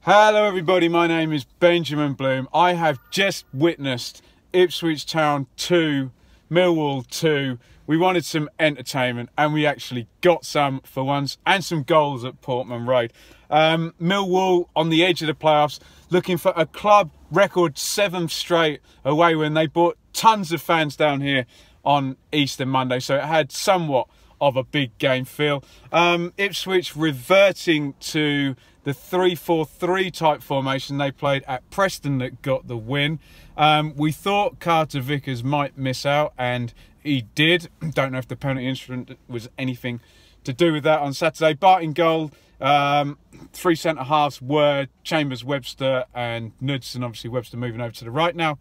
Hello everybody, my name is Benjamin Bloom. I have just witnessed Ipswich Town 2, Millwall 2. We wanted some entertainment and we actually got some for once, and some goals at Portman Road. Millwall on the edge of the playoffs, looking for a club record 7 straight away when they brought tons of fans down here on Easter Monday, so it had somewhat of a big game feel. Ipswich reverting to the 3-4-3 type formation they played at Preston that got the win. We thought Carter Vickers might miss out, and he did. Don't know if the penalty incident was anything to do with that on Saturday. But in goal, 3 centre-halves were Chambers, Webster and Knudsen. Obviously Webster moving over to the right now.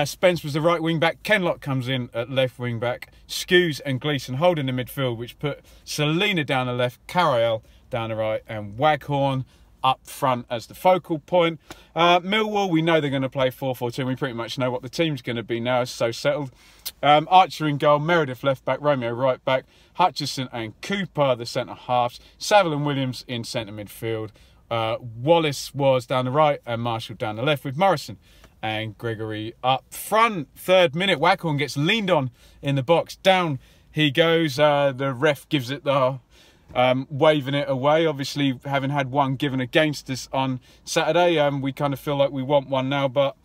Spence was the right wing back. Kenlock comes in at left wing back. Skews and Gleeson holding the midfield, which put Selina down the left, Carayel down the right, and Waghorn up front as the focal point. Millwall, we know they're going to play 4-4-2. We pretty much know what the team's going to be now. It's so settled. Archer in goal, Meredith left back, Romeo right back, Hutchison and Cooper the centre halves, Saville and Williams in centre midfield. Wallace was down the right and Marshall down the left, with Morrison and Gregory up front. 3rd minute, Waghorn gets leaned on in the box. Down he goes. The ref gives it the waving it away. Obviously, having had one given against us on Saturday, we kind of feel like we want one now, but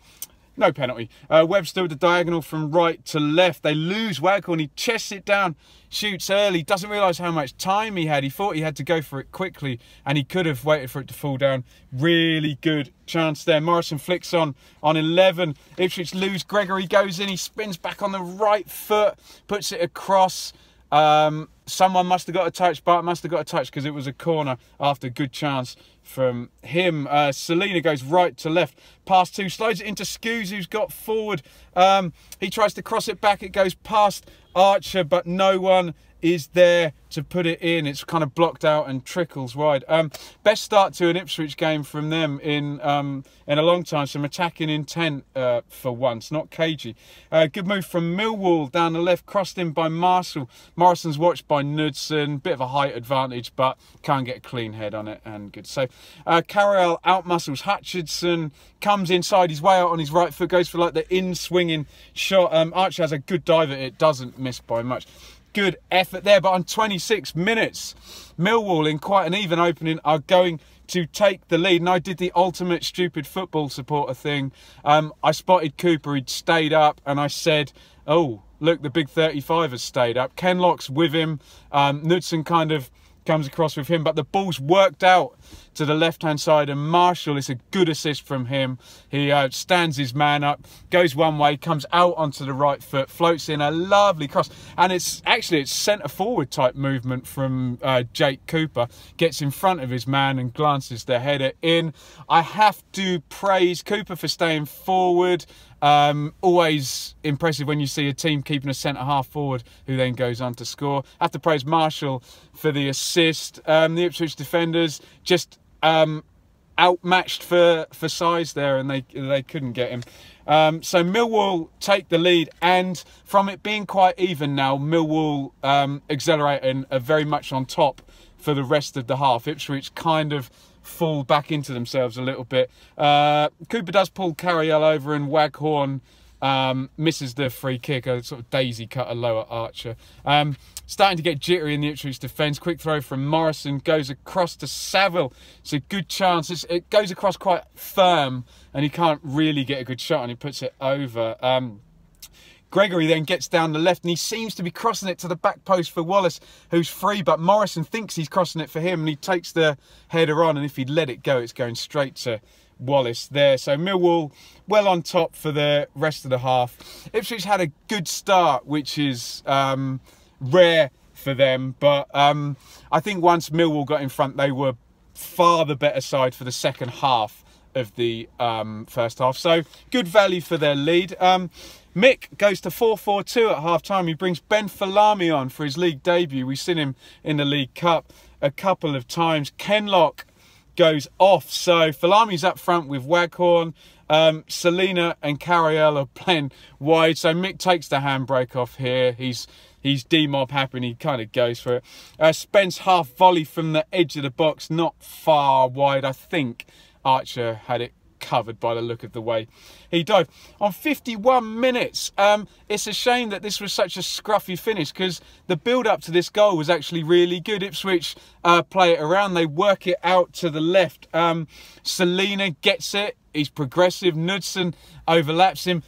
no penalty. Webster with the diagonal from right to left. They lose Waghorn. He chests it down, shoots early, doesn't realise how much time he had. He thought he had to go for it quickly, and he could have waited for it to fall down. Really good chance there. Morrison flicks on 11. Ipswich lose. Gregory goes in. He spins back on the right foot, puts it across. Someone must have got a touch. Bart must have got a touch because it was a corner after a good chance from him. Selina goes right to left. Pass 2, slides it into Skews, who's got forward. He tries to cross it back. It goes past Archer, but no one is there to put it in. It's kind of blocked out and trickles wide. Best start to an Ipswich game from them in a long time. Some attacking intent for once, not cagey. Good move from Millwall down the left, crossed in by Marshall. Morrison's watched by Knudsen. Bit of a height advantage, but can't get a clean head on it, and good save. Carayel out-muscles Hutchinson, comes inside his way out on his right foot, goes for like the in-swinging shot. Archer has a good dive at it, doesn't miss by much. Good effort there, but on 26 minutes, Millwall, in quite an even opening, are going to take the lead. And I did the ultimate stupid football supporter thing. I spotted Cooper, he'd stayed up, and I said, oh, look, the big 35 has stayed up. Kenlock's with him. Knudsen kind of comes across with him, but the ball's worked out to the left-hand side, and Marshall, it's a good assist from him. He stands his man up, goes one way, comes out onto the right foot, floats in a lovely cross, and it's centre-forward type movement from Jake Cooper. Gets in front of his man and glances the header in. I have to praise Cooper for staying forward. Always impressive when you see a team keeping a centre-half forward who then goes on to score. I have to praise Marshall for the assist. The Ipswich defenders just outmatched for size there, and they couldn't get him. So Millwall take the lead, and from it being quite even now, Millwall accelerating are very much on top for the rest of the half. Ipswich kind of fall back into themselves a little bit. Cooper does pull Carayel over, and Waghorn misses the free kick, a sort of daisy cutter low at Archer. Starting to get jittery in the Ipswich defence. Quick throw from Morrison, goes across to Saville. It's a good chance. It goes across quite firm, and he can't really get a good shot, and he puts it over. Gregory then gets down the left, and he seems to be crossing it to the back post for Wallace, who's free, but Morrison thinks he's crossing it for him, and he takes the header on, and if he'd let it go, it's going straight to Wallace there. So Millwall well on top for the rest of the half. Ipswich had a good start, which is rare for them, but I think once Millwall got in front, they were far the better side for the second half of the first half. So good value for their lead. Mick goes to 4-4-2 at half-time. He brings Ben Falami on for his league debut. We've seen him in the League Cup a couple of times. Kenlock goes off, so Falami's up front with Waghorn. Selina and Carayel are playing wide, so Mick takes the handbrake off here. He's D-mob happy, and he kind of goes for it. Spence half volley from the edge of the box, not far wide, I think. Archer had it covered by the look of the way he dived. On 51 minutes, it's a shame that this was such a scruffy finish, because the build-up to this goal was actually really good. Ipswich play it around, they work it out to the left. Selina gets it, he's progressive, Knudsen overlaps him,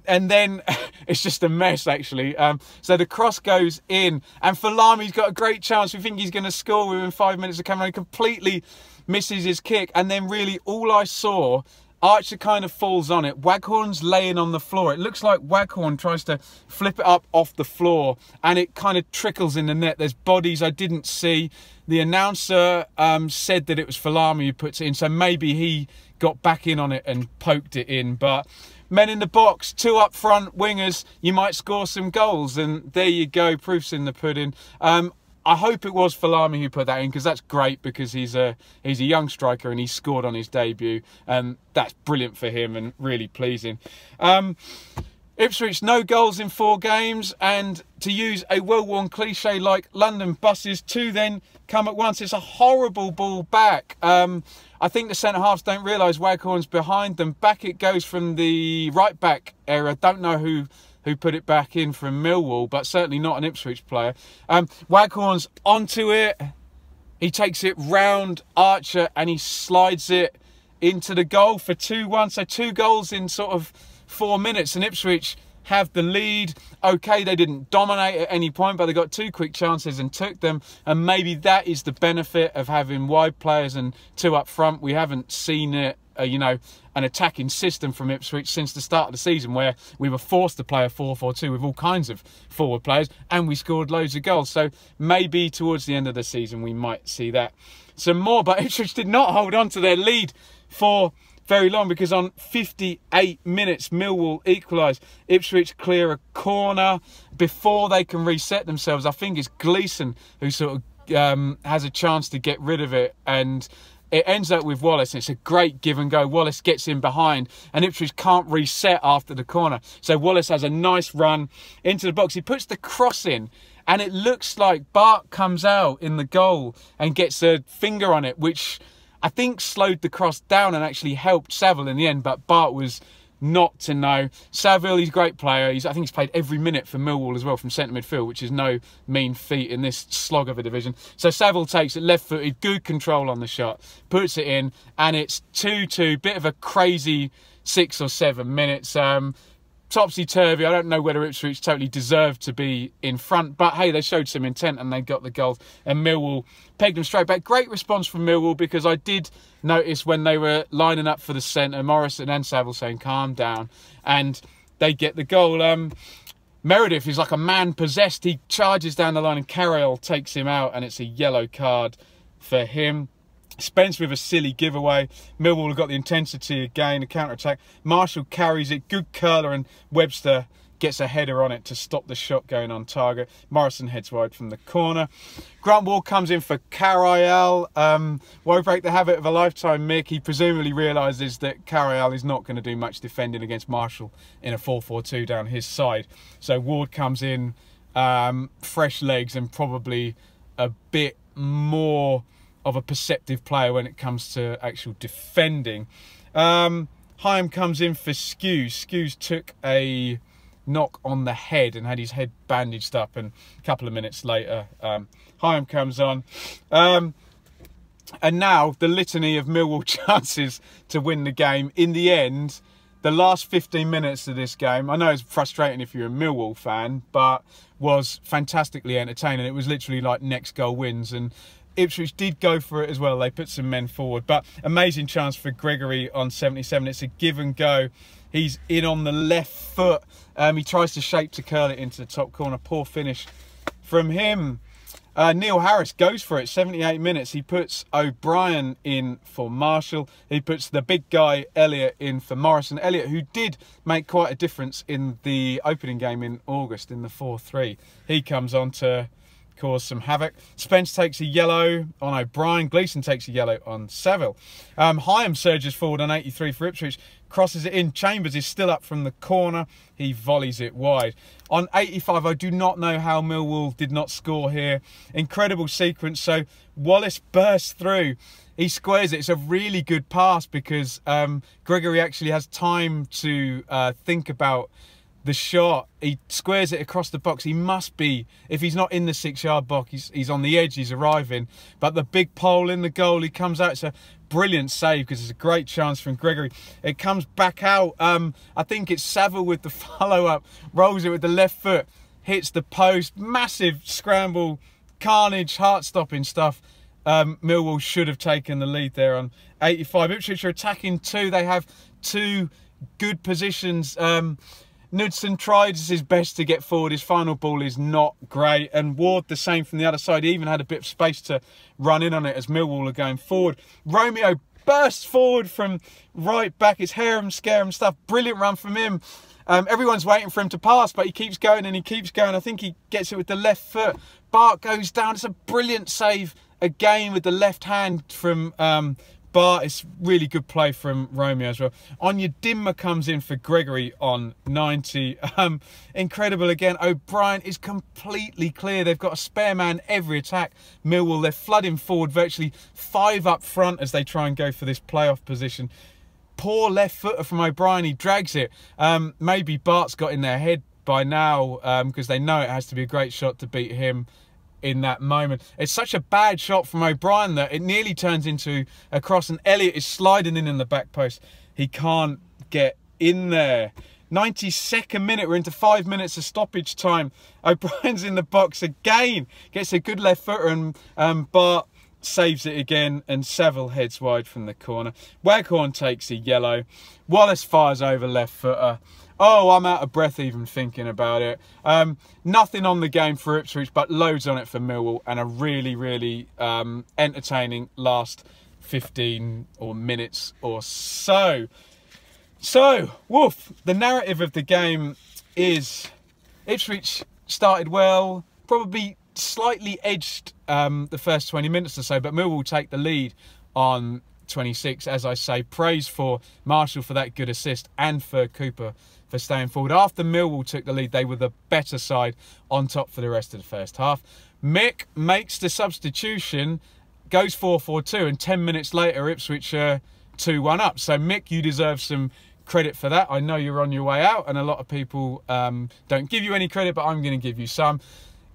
and then it's just a mess, actually. So the cross goes in, and Falami's got a great chance. We think he's going to score within 5 minutes of coming on. He completely misses his kick, and then really all I saw, Archer kind of falls on it. Waghorn's laying on the floor. It looks like Waghorn tries to flip it up off the floor, and it kind of trickles in the net. There's bodies I didn't see. The announcer said that it was Falami who puts it in, so maybe he got back in on it and poked it in. But men in the box, 2 up front wingers, you might score some goals, and there you go, proof's in the pudding. I hope it was Falami who put that in, because that's great, because he's a young striker and he scored on his debut. That's brilliant for him and really pleasing. Ipswich, no goals in 4 games, and to use a well-worn cliche like London buses, 2 then come at once. It's a horrible ball back. I think the centre-halves don't realise Waghorn's behind them. Back it goes from the right-back area. Don't know who put it back in from Millwall, but certainly not an Ipswich player. Waghorn's onto it. He takes it round Archer and he slides it into the goal for 2-1. So 2 goals in sort of 4 minutes, and Ipswich have the lead. Okay, they didn't dominate at any point, but they got 2 quick chances and took them. And maybe that is the benefit of having wide players and 2 up front. We haven't seen it, you know, an attacking system from Ipswich since the start of the season, where we were forced to play a 4-4-2 with all kinds of forward players, and we scored loads of goals. So maybe towards the end of the season we might see that some more. But Ipswich did not hold on to their lead for very long, because on 58 minutes Millwall equalise. Ipswich clear a corner before they can reset themselves. I think it's Gleeson who sort of has a chance to get rid of it, and it ends up with Wallace. It's a great give and go. Wallace gets in behind, and Ipswich can't reset after the corner. So Wallace has a nice run into the box. He puts the cross in, and it looks like Bart comes out in the goal and gets a finger on it, which I think slowed the cross down and actually helped Saville in the end, but Bart was not to know. Saville, he's a great player. I think he's played every minute for Millwall as well from centre midfield, which is no mean feat in this slog of a division. So Saville takes it left-footed, good control on the shot, puts it in, and it's 2-2. Bit of a crazy 6 or 7 minutes. Topsy-turvy. I don't know whether Ipswich totally deserved to be in front, but hey, they showed some intent and they got the goals, and Millwall pegged them straight back. Great response from Millwall, because I did notice when they were lining up for the centre, Morrison and Saville saying calm down, and they get the goal. Meredith is like a man possessed. He charges down the line and Carroll takes him out, and it's a yellow card for him. Spence with a silly giveaway. Millwall have got the intensity again, a counter-attack. Marshall carries it, good curler, and Webster gets a header on it to stop the shot going on target. Morrison heads wide from the corner. Grant Ward comes in for Carayal. Won't break the habit of a lifetime, Mick. He presumably realises that Carayal is not going to do much defending against Marshall in a 4-4-2 down his side. So Ward comes in, fresh legs, and probably a bit more of a perceptive player when it comes to actual defending. Hyam comes in for Skews. Skews took a knock on the head and had his head bandaged up, and a couple of minutes later Hyam comes on. And now the litany of Millwall chances to win the game. In the end, the last 15 minutes of this game, I know it's frustrating if you're a Millwall fan, but was fantastically entertaining. It was literally like next goal wins, and Ipswich did go for it as well. They put some men forward, but amazing chance for Gregory on 77. It's a give and go. He's in on the left foot. He tries to shape to curl it into the top corner. Poor finish from him. Neil Harris goes for it. 78 minutes. He puts O'Brien in for Marshall. He puts the big guy Elliott in for Morrison. Elliott, who did make quite a difference in the opening game in August in the 4-3. He comes on to cause some havoc. Spence takes a yellow on O'Brien. Gleeson takes a yellow on Saville. Hyam surges forward on 83 for Ipswich, crosses it in. Chambers is still up from the corner. He volleys it wide. On 85, I do not know how Millwall did not score here. Incredible sequence. So Wallace bursts through. He squares it. It's a really good pass because Gregory actually has time to think about the shot. He squares it across the box. He must be, if he's not in the 6-yard box, he's on the edge, he's arriving. But the big pole in the goal, he comes out. It's a brilliant save because it's a great chance from Gregory. It comes back out. I think it's Saville with the follow-up, rolls it with the left foot, hits the post. Massive scramble, carnage, heart-stopping stuff. Millwall should have taken the lead there on 85. Ipswich are attacking 2. They have 2 good positions. Knudsen tries his best to get forward. His final ball is not great. And Ward the same from the other side. He even had a bit of space to run in on it as Millwall are going forward. Romeo bursts forward from right back. It's harem scarum stuff. Brilliant run from him. Everyone's waiting for him to pass, but he keeps going and he keeps going. I think he gets it with the left foot. Bart goes down. It's a brilliant save again with the left hand from Bart. It's really good play from Romeo as well. Onyedinma comes in for Gregory on 90. Incredible again. O'Brien is completely clear. They've got a spare man every attack. Millwall, they're flooding forward, virtually 5 up front as they try and go for this playoff position. Poor left footer from O'Brien. He drags it. Maybe Bart's got in their head by now because they know it has to be a great shot to beat him in that moment. It's such a bad shot from O'Brien that it nearly turns into a cross, and Elliott is sliding in the back post. He can't get in there. 92nd minute, we're into 5 minutes of stoppage time. O'Brien's in the box again, gets a good left footer, and Bart saves it again, and Saville heads wide from the corner. Waghorn takes a yellow. Wallace fires over left footer. Oh, I'm out of breath even thinking about it. Nothing on the game for Ipswich, but loads on it for Millwall, and a really, really entertaining last 15 or minutes or so. So, woof, the narrative of the game is Ipswich started well, probably slightly edged the first 20 minutes or so, but Millwall take the lead on 26. As I say, praise for Marshall for that good assist and for Cooper for staying forward. After Millwall took the lead, they were the better side on top for the rest of the first half. Mick makes the substitution, goes 4-4-2, and 10 minutes later, Ipswich are 2-1 up. So, Mick, you deserve some credit for that. I know you're on your way out, and a lot of people don't give you any credit, but I'm going to give you some.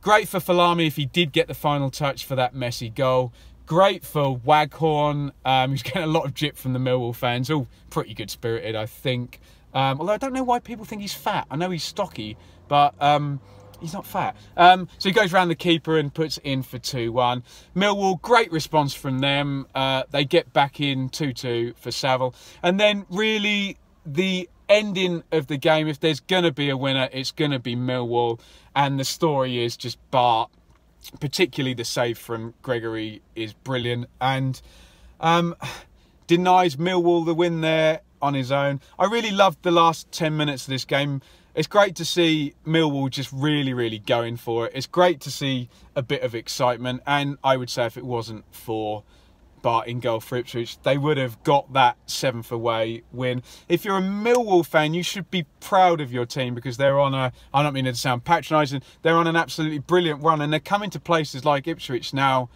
Great for Falami if he did get the final touch for that messy goal. Great for Waghorn. He's getting a lot of jip from the Millwall fans. All pretty good spirited, I think. Although I don't know why people think he's fat. I know he's stocky, but he's not fat. So he goes around the keeper and puts it in for 2-1. Millwall, great response from them. They get back in 2-2 for Saville. And then really the ending of the game, if there's going to be a winner, it's going to be Millwall. And the story is just Bart. Particularly the save from Gregory is brilliant and denies Millwall the win there on his own. I really loved the last 10 minutes of this game. It's great to see Millwall just really, really going for it. It's great to see a bit of excitement, and I would say if it wasn't for Bart in goal for Ipswich, they would have got that 7th away win. If you're a Millwall fan, you should be proud of your team because they're on a, I don't mean it to sound patronising, they're on an absolutely brilliant run, and they're coming to places like Ipswich now,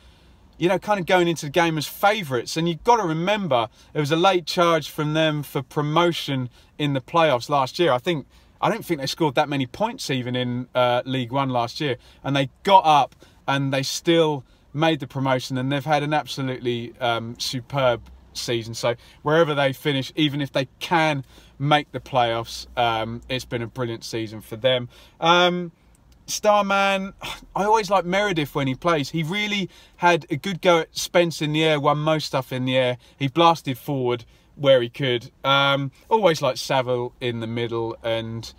you know, kind of going into the game as favourites. And you've got to remember, it was a late charge from them for promotion in the playoffs last year. I don't think they scored that many points even in League One last year, and they got up and they still made the promotion, and they've had an absolutely superb season. So wherever they finish, even if they can make the playoffs, it's been a brilliant season for them. Starman, I always like Meredith when he plays. He really had a good go at Spence in the air, won most stuff in the air. He blasted forward where he could. Always like Saville in the middle, and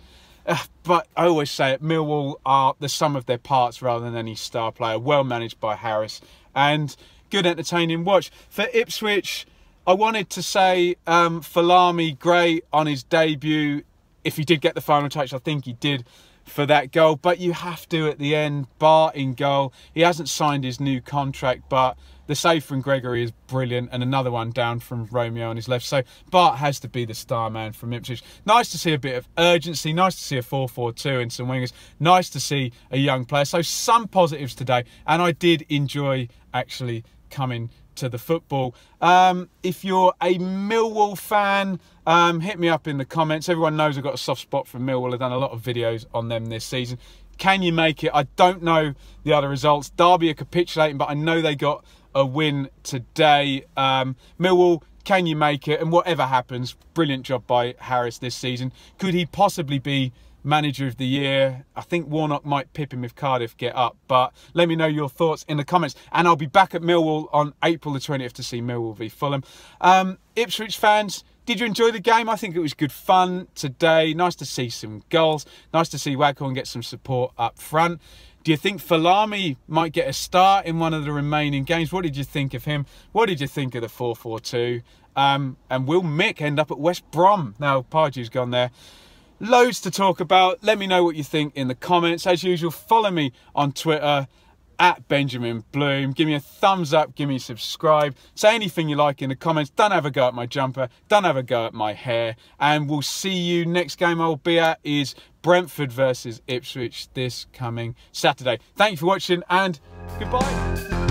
but I always say it, Millwall are the sum of their parts rather than any star player. Well managed by Harris and good entertaining watch. For Ipswich, I wanted to say Falami, great on his debut. If he did get the final touch, I think he did. for that goal, but you have to at the end. Bart in goal. He hasn't signed his new contract, but the save from Gregory is brilliant, and another one down from Romeo on his left. So Bart has to be the star man from Ipswich. Nice to see a bit of urgency. Nice to see a 4-4-2 and some wingers. Nice to see a young player. So some positives today, and I did enjoy actually coming to the football. If you're a Millwall fan, hit me up in the comments. Everyone knows I've got a soft spot for Millwall. I've done a lot of videos on them this season. Can you make it? I don't know the other results. Derby are capitulating, but I know they got a win today. Millwall, can you make it? And whatever happens, brilliant job by Harris this season. Could he possibly be manager of the year? I think Warnock might pip him if Cardiff get up, but let me know your thoughts in the comments. And I'll be back at Millwall on April the 20th to see Millwall v Fulham. Ipswich fans, did you enjoy the game? I think it was good fun today. Nice to see some goals. Nice to see Waghorn get some support up front. Do you think Falami might get a start in one of the remaining games? What did you think of him? What did you think of the 4-4-2? And will Mick end up at West Brom? Now, Pardew's gone there. Loads to talk about. Let me know what you think in the comments. As usual, follow me on Twitter at Benjamin Bloom. Give me a thumbs up. Give me a subscribe. Say anything you like in the comments. Don't have a go at my jumper. Don't have a go at my hair. And we'll see you next game I'll be at is Brentford versus Ipswich this coming Saturday. Thank you for watching and goodbye.